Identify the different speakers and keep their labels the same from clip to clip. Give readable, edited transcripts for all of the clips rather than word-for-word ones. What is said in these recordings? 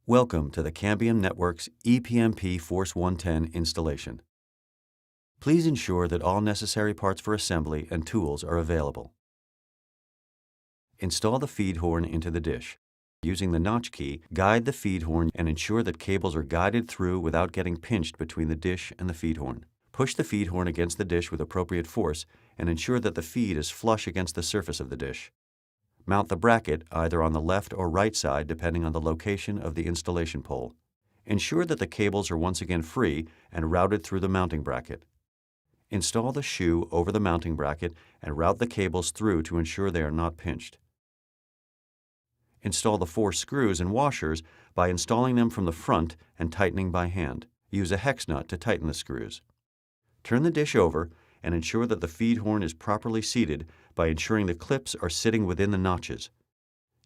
Speaker 1: Welcome to the Cambium Network's ePMP Force 110 installation. Please ensure that all necessary parts for assembly and tools are available. Install the feed horn into the dish. Using the notch key, guide the feed horn and ensure that cables are guided through without getting pinched between the dish and the feed horn. Push the feed horn against the dish with appropriate force and ensure that the feed is flush against the surface of the dish. Mount the bracket either on the left or right side depending on the location of the installation pole. Ensure that the cables are once again free and routed through the mounting bracket. Install the shoe over the mounting bracket and route the cables through to ensure they are not pinched. Install the 4 screws and washers by installing them from the front and tightening by hand. Use a hex nut to tighten the screws. Turn the dish over and ensure that the feed horn is properly seated by ensuring the clips are sitting within the notches.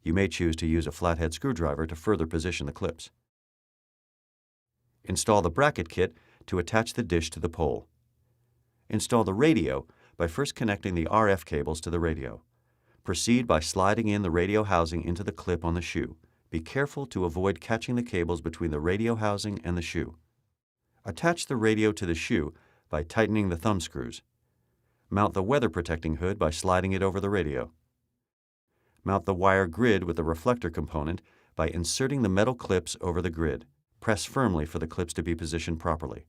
Speaker 1: You may choose to use a flathead screwdriver to further position the clips. Install the bracket kit to attach the dish to the pole. Install the radio by first connecting the RF cables to the radio. Proceed by sliding in the radio housing into the clip on the shoe. Be careful to avoid catching the cables between the radio housing and the shoe. Attach the radio to the shoe by tightening the thumb screws. Mount the weather protecting hood by sliding it over the radio. Mount the wire grid with the reflector component by inserting the metal clips over the grid. Press firmly for the clips to be positioned properly.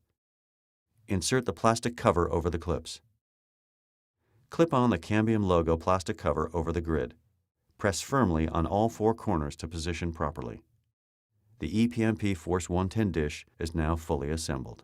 Speaker 1: Insert the plastic cover over the clips. Clip on the Cambium logo plastic cover over the grid. Press firmly on all 4 corners to position properly. The ePMP Force 110 dish is now fully assembled.